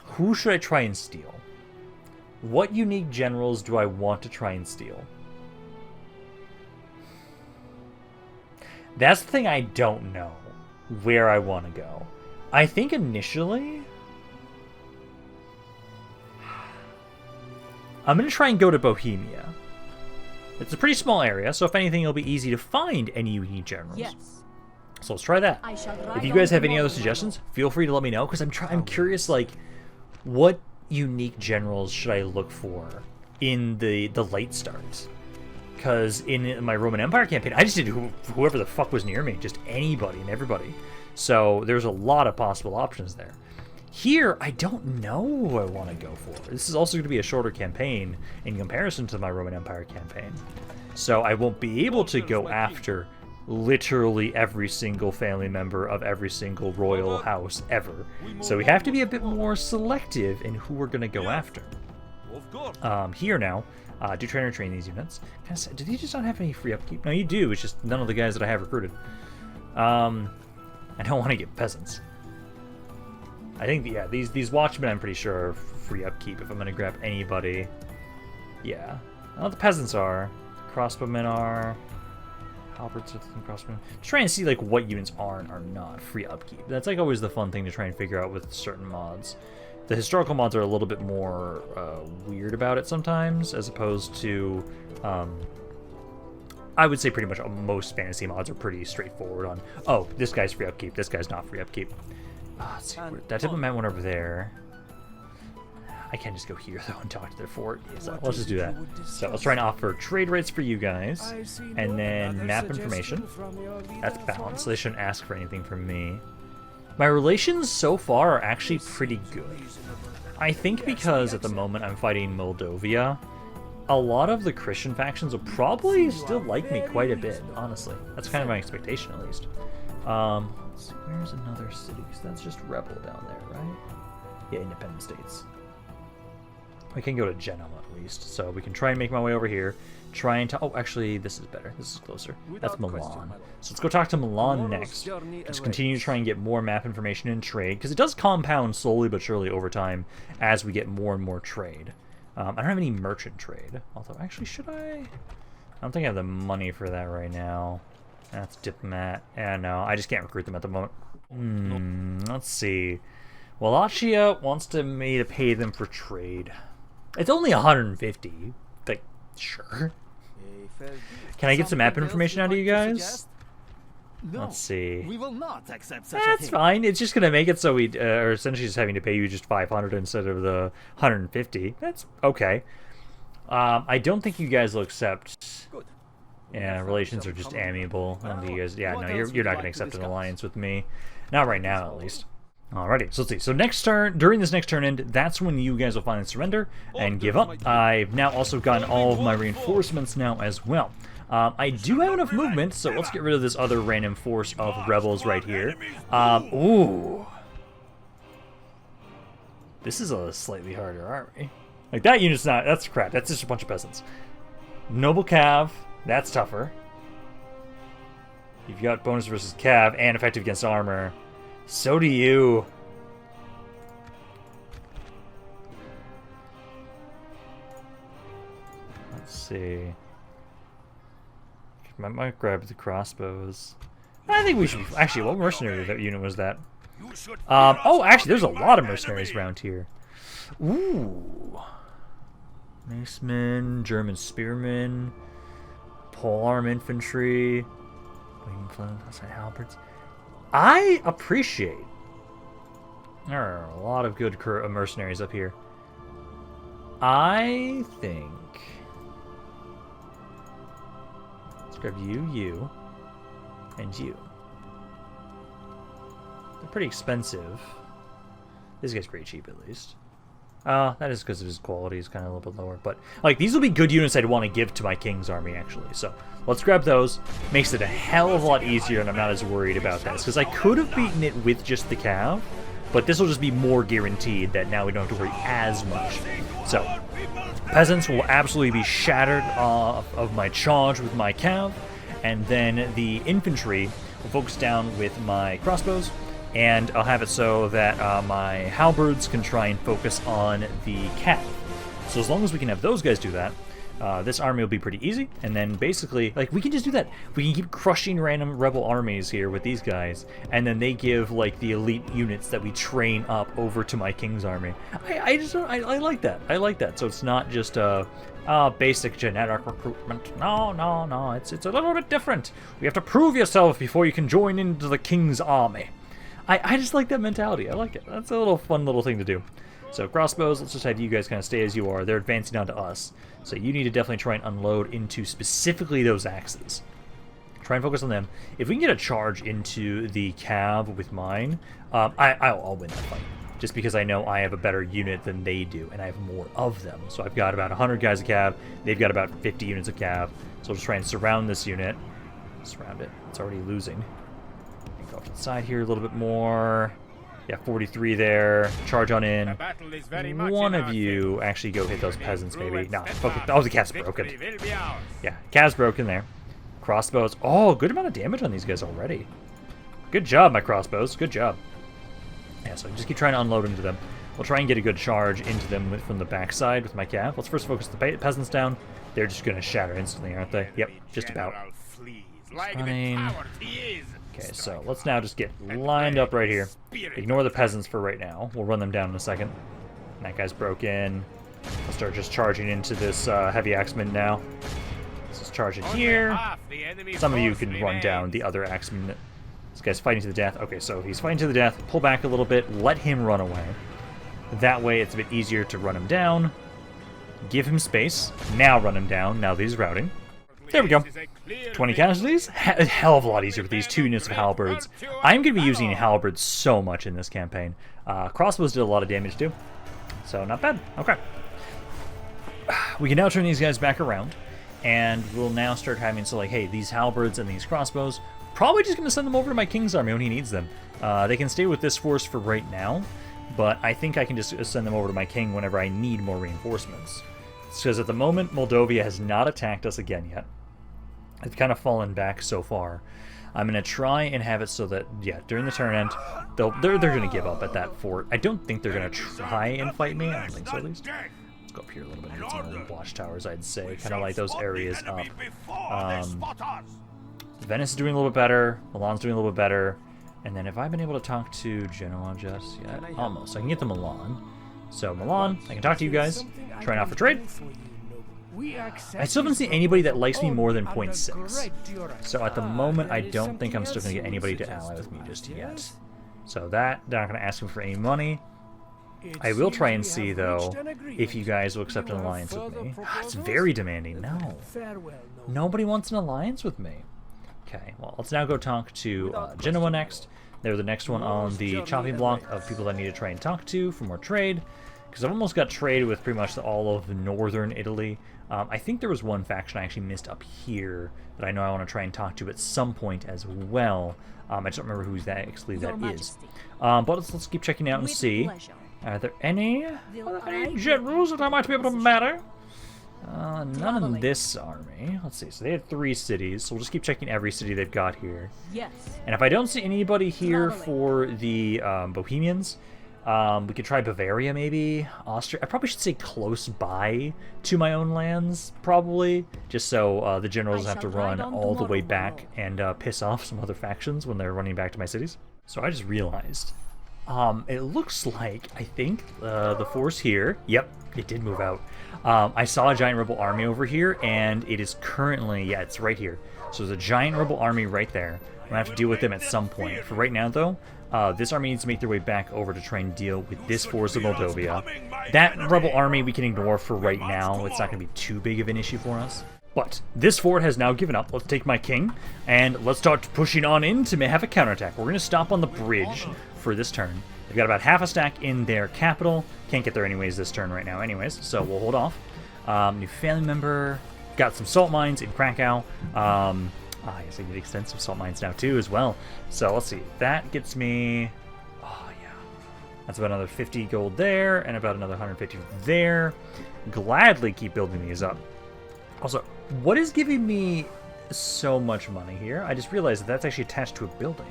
Who should I try and steal? What unique generals do I want to try and steal? That's the thing I don't know, where I want to go. I think initially, I'm going to try and go to Bohemia. It's a pretty small area, so if anything, it'll be easy to find any unique generals. Yes. So let's try that. I shall If you ride guys on have any other tomorrow, my suggestions, feel free to let me know, because I'm curious, like, what unique generals should I look for in the late starts? Because in my Roman Empire campaign, I just did whoever the fuck was near me, just anybody and everybody. So there's a lot of possible options there. Here, I don't know who I want to go for. This is also going to be a shorter campaign in comparison to my Roman Empire campaign. So I won't be able to go after literally every single family member of every single royal house ever. So we have to be a bit more selective in who we're going to go after. Here now, do trainer train these units. Do these just not have any free upkeep? No, you do. It's just none of the guys that I have recruited. I don't want to get peasants. I think, yeah, these watchmen I'm pretty sure are free upkeep if I'm going to grab anybody. Yeah. Well, the peasants are. The crossbowmen are. Halberds and crossbowmen. Just trying to see, like, what units are and are not free upkeep. That's, like, always the fun thing to try and figure out with certain mods. The historical mods are a little bit more weird about it sometimes, as opposed to, I would say pretty much most fantasy mods are pretty straightforward on, oh, this guy's free upkeep, this guy's not free upkeep. Let's see, that diplomat went over there. I can't just go here, though, and talk to their fort. So let's just do that. So let's try and offer trade rates for you guys, and then map information. That's balanced, so they shouldn't ask for anything from me. My relations so far are actually pretty good. I think because at the moment I'm fighting Moldavia, a lot of the Christian factions will probably still like me quite a bit, honestly. That's kind of my expectation, at least. Let's see, where's another city? That's just Rebel down there, right? Yeah, Independent States. We can go to Genoa at least, so we can try and make my way over here. Trying to... Oh, actually, this is better. This is closer. That's Milan. So let's go talk to Milan next. Just continue to try and get more map information and trade, because it does compound slowly but surely over time as we get more and more trade. I don't have any merchant trade. Although, actually, should I? I don't think I have the money for that right now. That's diplomat. Yeah, no, I just can't recruit them at the moment. Let's see. Wallachia wants me to pay them for trade. It's only 150. Like, sure. Can I get some map information out of you guys? Let's see. We will not accept such That's fine. It's just gonna make it so we are essentially just having to pay you just 500 instead of the 150. That's okay. I don't think you guys will accept. Good. Yeah, relations are just amiable. You guys, yeah, no, you're not gonna accept an alliance with me. Not right now, at least. Alrighty, so let's see. So next turn, during this next turn end, that's when you guys will finally surrender and give up. I've now also gotten all of my reinforcements now as well. I do have enough movement, so let's get rid of this other random force of rebels right here. Ooh. This is a slightly harder army. Like, that unit's not, that's crap. That's just a bunch of peasants. Noble Cav, that's tougher. You've got bonus versus Cav and effective against armor. So do you. Let's see. I might grab the crossbows. I think we should. Actually, what mercenary that unit was that? Oh, actually, there's a lot of mercenaries around here. Ooh. Macemen, German spearmen, polearm infantry, outside halberds. I appreciate. There are a lot of good mercenaries up here. I think. Let's grab you, and you. They're pretty expensive. This guy's pretty cheap, at least. That is because his quality is kind of a little bit lower. But, like, these will be good units I'd want to give to my king's army, actually. So, let's grab those. Makes it a hell of a lot easier, and I'm not as worried about this. Because I could have beaten it with just the cav, but this will just be more guaranteed that now we don't have to worry as much. So, peasants will absolutely be shattered off of my charge with my cav. and then the infantry will focus down with my crossbows, and I'll have it so that my halberds can try and focus on the cav. So as long as we can have those guys do that, this army will be pretty easy, and then basically, like, we can just do that. We can keep crushing random rebel armies here with these guys, and then they give, like, the elite units that we train up over to my king's army. I like that. I like that. So it's not just basic genetic recruitment. No. It's a little bit different. We have to prove yourself before you can join into the king's army. I just like that mentality. I like it. That's a little fun little thing to do. So crossbows, let's just have you guys kind of stay as you are. They're advancing onto us. So you need to definitely try and unload into specifically those axes. Try and focus on them. If we can get a charge into the cav with mine, I'll win that fight. Just because I know I have a better unit than they do, and I have more of them. So I've got about 100 guys of cav. They've got about 50 units of cav. So I'll just try and surround this unit. Surround it. It's already losing. Go off to the side here a little bit more. Yeah, 43 there. Charge on in. One of you actually go hit those peasants, maybe. No, okay. Oh, the cav's broken. Yeah, cav's broken there. Crossbows. Oh, good amount of damage on these guys already. Good job, my crossbows. Good job. Yeah, so just keep trying to unload into them. We'll try and get a good charge into them from the backside with my cav. Let's first focus the peasants down. They're just going to shatter instantly, aren't they? Yep, just about. Running. Okay, so let's now just get lined up right here. Ignore the peasants for right now. We'll run them down in a second. That guy's broken. I'll start just charging into this heavy axeman now. Let's just charge in here. Some of you can run down the other axeman. This guy's fighting to the death. Okay, so he's fighting to the death. Pull back a little bit. Let him run away. That way it's a bit easier to run him down. Give him space. Now run him down, now that he's routing. There we go. 20 casualties? A hell of a lot easier with these 2 units of halberds. I'm going to be using halberds so much in this campaign. Crossbows did a lot of damage too. So not bad. Okay. We can now turn these guys back around. And we'll now start having, so like, hey, these halberds and these crossbows, probably just going to send them over to my king's army when he needs them. They can stay with this force for right now. But I think I can just send them over to my king whenever I need more reinforcements. Because at the moment, Moldavia has not attacked us again yet. It's kind of fallen back so far. I'm going to try and have it so that, yeah, during the turn end, they're going to give up at that fort. I don't think they're going to try and fight me. I don't think so, at least. Let's go up here a little bit. Get some more watchtowers, I'd say. Kind of like those areas up. Venice is doing a little bit better. Milan's doing a little bit better. And then have I been able to talk to Genoa just yet? Almost. I can get to Milan. So, Milan, I can talk to you guys. Trying out for trade. I still haven't seen anybody that likes me more than 0.6. So at the moment, I don't think I'm still going to get anybody to ally with me just yet. So they're not going to ask me for any money. I will try and see, though, if you guys will accept an alliance with me. It's very demanding. No. Nobody wants an alliance with me. Okay, well, let's now go talk to Genoa next. They're the next one on the chopping block of people that I need to try and talk to for more trade. Because I've almost got trade with pretty much all of northern Italy. I think there was one faction I actually missed up here that I know I want to try and talk to at some point as well. I just don't remember who that is. But let's keep checking out and see. Are there any generals that I might be able to matter? None in this army. Let's see. So they had 3 cities. So we'll just keep checking every city they've got here. Yes. And if I don't see anybody here for the Bohemians, we could try Bavaria, maybe. Austria. I probably should say close by to my own lands, probably. Just so the generals have to run all the way back and piss off some other factions when they're running back to my cities. So I just realized. It looks like, I think, the force here. Yep, it did move out. I saw a giant rebel army over here, and it is currently, yeah, it's right here. So there's a giant rebel army right there. I'm going to have to deal with them at some point. For right now, though, this army needs to make their way back over to try and deal with this force of Moldavia. That rebel army we can ignore for right now. It's not going to be too big of an issue for us. But this fort has now given up. Let's take my king, and let's start pushing on in to have a counterattack. We're going to stop on the bridge for this turn. They've got about half a stack in their capital. Can't get there anyways this turn right now anyways, so we'll hold off. New family member. Got some salt mines in Krakow. I guess I get extensive salt mines now too as well. So let's see. That gets me... Oh, yeah. That's about another 50 gold there, and about another 150 there. Gladly keep building these up. Also, what is giving me so much money here. I just realized that that's actually attached to a building.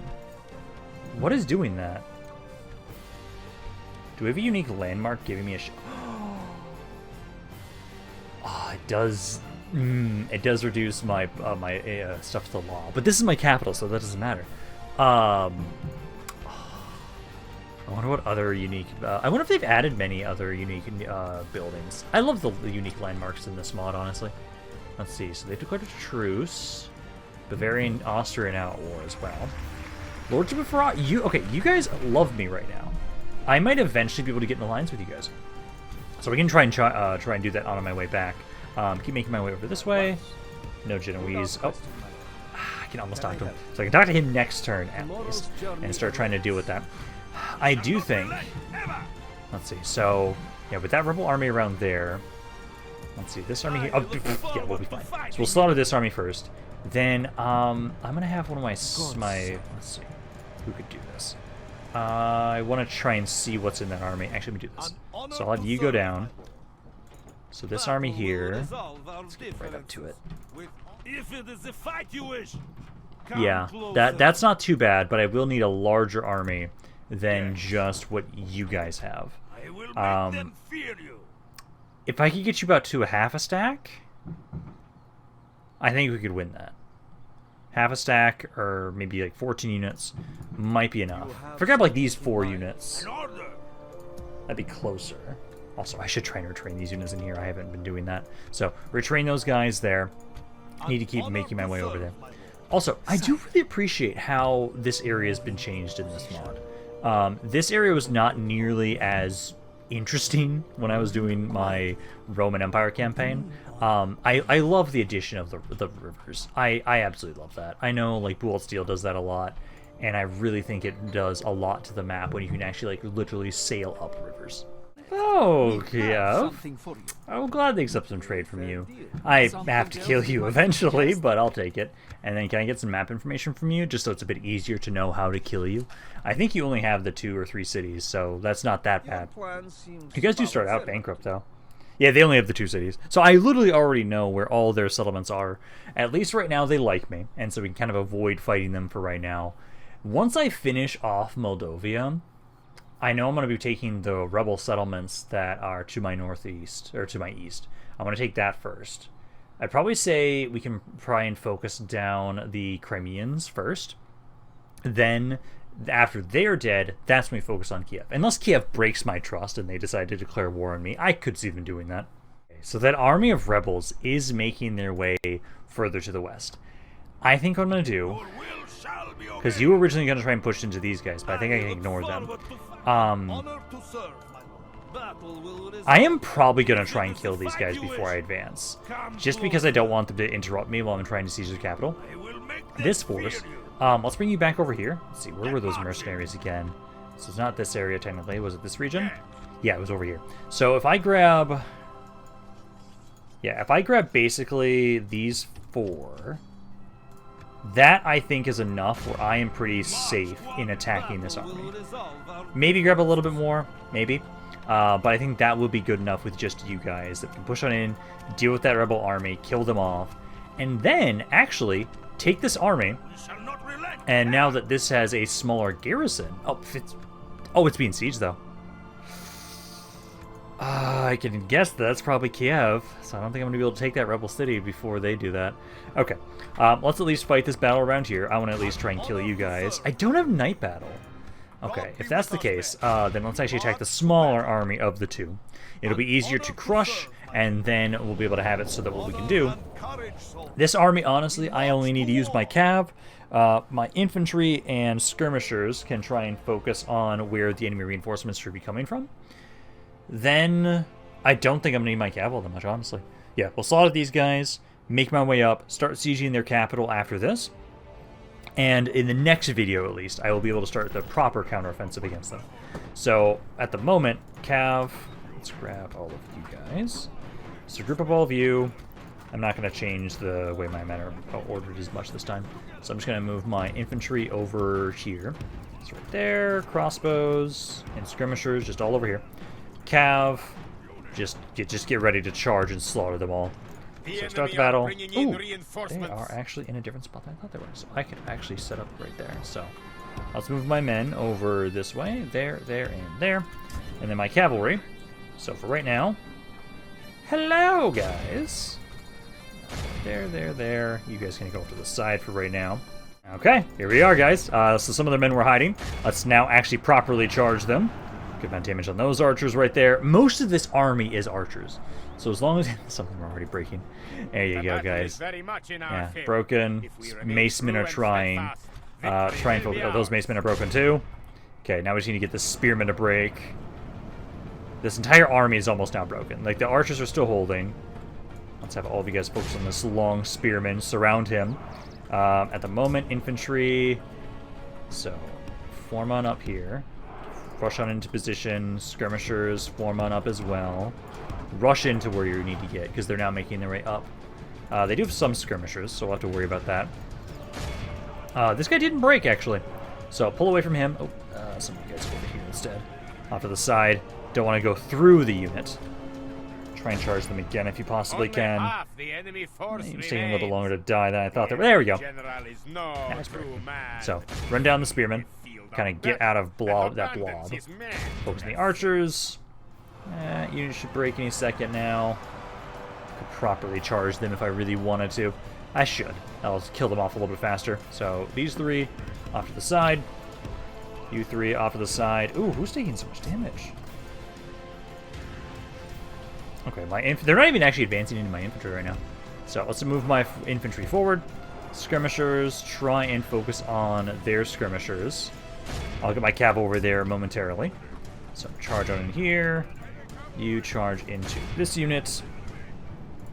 What is doing that? Do we have a unique landmark giving me a oh, it does. It does reduce my stuff to the law, but this is my capital, so that doesn't matter. I wonder what other unique. I wonder if they've added many other unique buildings. I love the unique landmarks in this mod, honestly. Let's see. So they've declared a truce. Bavarian, Austrian out war as well. Lordship of Farah, you guys love me right now. I might eventually be able to get in alliance with you guys, so we can try and do that on my way back. Keep making my way over this way. No Genoese. Oh, I can almost talk to him. So I can talk to him next turn at least, and start trying to deal with that. I do think. Let's see. So yeah, with that rebel army around there. Let's see this army here. Oh, yeah, we'll be fine. So we'll slaughter this army first. Then I'm gonna have one of my let's see, who could do this. I want to try and see what's in that army. Actually, let me do this. So I'll have you go down. So this army here, let's get right up to it. If it is a fight you wish, yeah, that's not too bad, but I will need a larger army than just what you guys have. I will make them fear you. If I could get you about to a half a stack, I think we could win that. Half a stack, or maybe like 14 units, might be enough. If I grab like these 4 units, that'd be closer. Also, I should try and retrain these units in here. I haven't been doing that. So, retrain those guys there. Need to keep making my way over there. Also, I do really appreciate how this area has been changed in this mod. This area was not nearly as interesting when I was doing my Roman Empire campaign. I love the addition of the rivers. I absolutely love that. I know like Bull Steel does that a lot, and I really think it does a lot to the map when you can actually like literally sail up rivers. Oh, yeah. I'm glad they accept some trade from you. I have to kill you eventually, but I'll take it. And then can I get some map information from you, just so it's a bit easier to know how to kill you? I think you only have the 2 or 3 cities, so that's not that bad. You guys do start out bankrupt, though. Yeah, they only have the 2 cities. So I literally already know where all their settlements are. At least right now they like me, and so we can kind of avoid fighting them for right now. Once I finish off Moldavia, I know I'm going to be taking the rebel settlements that are to my northeast, or to my east. I'm going to take that first. I'd probably say we can try and focus down the Crimeans first. Then, after they're dead, that's when we focus on Kiev. Unless Kiev breaks my trust and they decide to declare war on me, I could see them doing that. So that army of rebels is making their way further to the west. I think what I'm going to do, because you were originally going to try and push into these guys, but I think I can ignore them. I am probably going to try and kill these guys before I advance, just because I don't want them to interrupt me while I'm trying to seize their capital. This force, let's bring you back over here. Let's see, where were those mercenaries again? So it's not this area technically. Was it this region? Yeah, it was over here. So if I grab... Yeah, if I grab basically these 4... That, I think, is enough where I am pretty safe in attacking this army. Maybe grab a little bit more, maybe. But I think that will be good enough with just you guys that can push on in, deal with that rebel army, kill them off, and then, actually, take this army, and now that this has a smaller garrison... Oh, it's being sieged, though. I can guess that's probably Kiev, so I don't think I'm going to be able to take that rebel city before they do that. Okay, let's at least fight this battle around here. I want to at least try and kill you guys. I don't have night battle. Okay, if that's the case, then let's actually attack the smaller army of the 2. It'll be easier to crush, and then we'll be able to have it so that what we can do... This army, honestly, I only need to use my cav. My infantry and skirmishers can try and focus on where the enemy reinforcements should be coming from. Then, I don't think I'm going to need my cav all that much, honestly. Yeah, we'll slaughter these guys, make my way up, start sieging their capital after this. And in the next video, at least, I will be able to start the proper counteroffensive against them. So, at the moment, cav, let's grab all of you guys. So, group up all of you. I'm not going to change the way my men are ordered as much this time. So, I'm just going to move my infantry over here. It's right there, crossbows, and skirmishers just all over here. Cav, just get ready to charge and slaughter them all. So start the battle. Ooh, they are actually in a different spot than I thought they were. So I can actually set up right there. So let's move my men over this way. There, and there. And then my cavalry. So for right now, hello, guys. There. You guys can go to the side for right now. Okay, here we are, guys. So some of the men were hiding. Let's now actually properly charge them. Good amount of damage on those archers right there. Most of this army is archers. So as long as... some of them are already breaking. There you go, guys. Yeah, broken. Macemen are trying. Those macemen are broken too. Okay, now we just need to get the spearmen to break. This entire army is almost now broken. Like, the archers are still holding. Let's have all of you guys focus on this long spearman. Surround him. At the moment, infantry. So, form on up here. Rush on into position. Skirmishers, form on up as well. Rush into where you need to get, because they're now making their way up. They do have some skirmishers, so we'll have to worry about that. This guy didn't break, actually. So, pull away from him. Oh, some of you guys go over here instead. Off to the side. Don't want to go through the unit. Try and charge them again if you possibly can. It's taking a little bit longer to die than I thought. There we go. That's perfect. So, run down the spearmen. Kind of get out of that blob. Focus on the archers. Unit should break any second now. Could properly charge them if I really wanted to. I should. I'll kill them off a little bit faster. So, these three off to the side. You three off to the side. Ooh, who's taking so much damage? Okay, they're not even actually advancing into my infantry right now. So let's move my infantry forward. Skirmishers, try and focus on their skirmishers. I'll get my cav over there momentarily. So charge on in here. You charge into this unit.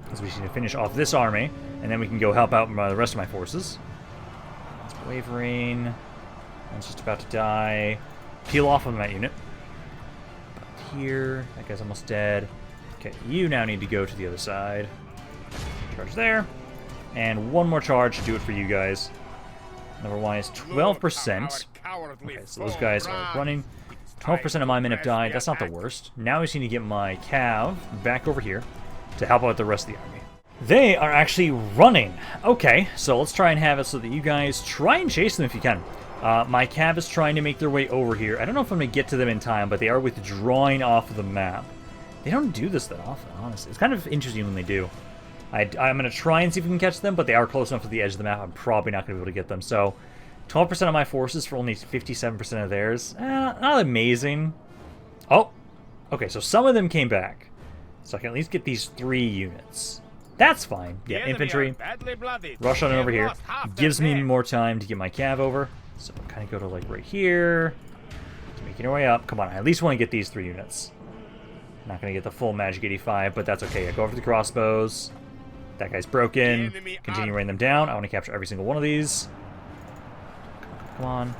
Because we need to finish off this army. And then we can go help out the rest of my forces. It's wavering. One's just about to die. Peel off of that unit. About here. That guy's almost dead. Okay, you now need to go to the other side. Charge there. And one more charge to do it for you guys. Number one is 12%. Okay, so those guys are running. 12% of my men have died. That's not the worst. Now I just need to get my cav back over here to help out the rest of the army. They are actually running. Okay, so let's try and have it so that you guys try and chase them if you can. My cav is trying to make their way over here. I don't know if I'm going to get to them in time, but they are withdrawing off of the map. They don't do this that often, honestly. It's kind of interesting when they do. I'm going to try and see if we can catch them, but they are close enough to the edge of the map. I'm probably not going to be able to get them. So, 12% of my forces for only 57% of theirs. Not amazing. Oh, okay, so some of them came back. So I can at least get these 3 units. That's fine. Yeah, infantry. Rush on over here. Gives me more time to get my cav over. So kind of go to like right here. Making our way up. Come on, I at least want to get these 3 units. Not going to get the full Magic 85, but that's okay. I go over to the crossbows. That guy's broken. Continue raining them down. I want to capture every single one of these. Come on.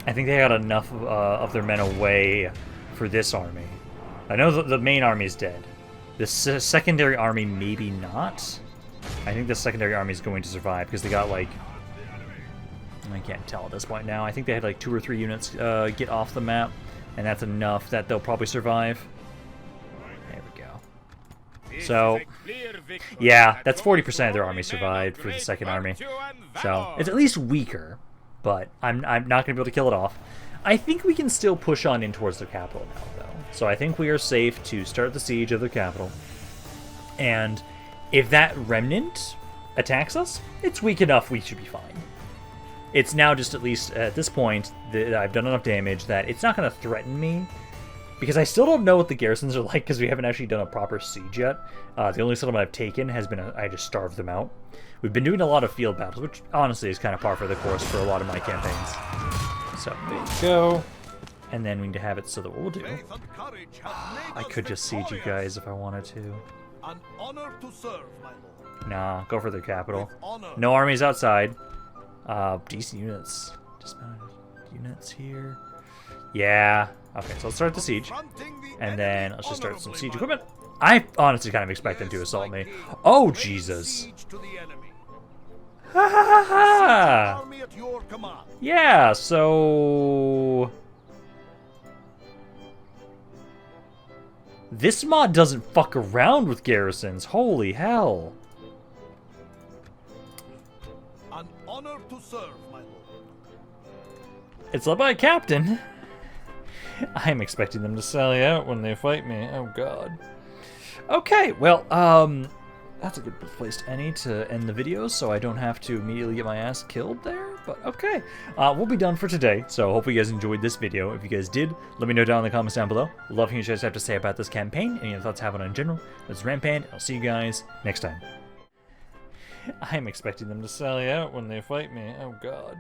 I think they got enough of their men away for this army. I know the main army is dead. The secondary army, maybe not. I think the secondary army is going to survive because they got like... I can't tell at this point now. I think they had like 2 or 3 units get off the map. And that's enough that they'll probably survive. There we go. So, yeah, that's 40% of their army survived for the second army. So, it's at least weaker, but I'm not going to be able to kill it off. I think we can still push on in towards their capital now, though. So I think we are safe to start the siege of their capital. And if that remnant attacks us, it's weak enough, we should be fine. It's now just at least at this point that I've done enough damage that it's not going to threaten me. Because I still don't know what the garrisons are like because we haven't actually done a proper siege yet. The only settlement I've taken has been I just starved them out. We've been doing a lot of field battles, which honestly is kind of par for the course for a lot of my campaigns. So there you go. And then we need to have it so that what we'll do... I could just siege you guys if I wanted to. An honor to serve, my lord. Nah, go for the capital. No armies outside. Decent units. Dismounted units here. Yeah. Okay, so let's start the siege. And then let's just start some siege equipment. I honestly kind of expect them to assault me. Oh, Jesus. Ha ha ha ha! Yeah, so... This mod doesn't fuck around with garrisons. Holy hell. An honor to serve, my lord. It's led by a captain. I'm expecting them to sally out when they fight me. Oh god. Okay, well, that's a good place to end the video, so I don't have to immediately get my ass killed there. But okay, we'll be done for today. So hopefully you guys enjoyed this video. If you guys did, let me know down in the comments down below. Love hearing what you guys have to say about this campaign. Any other thoughts you have on it in general. This is Rampaned. I'll see you guys next time. I'm expecting them to sally out when they fight me. Oh god.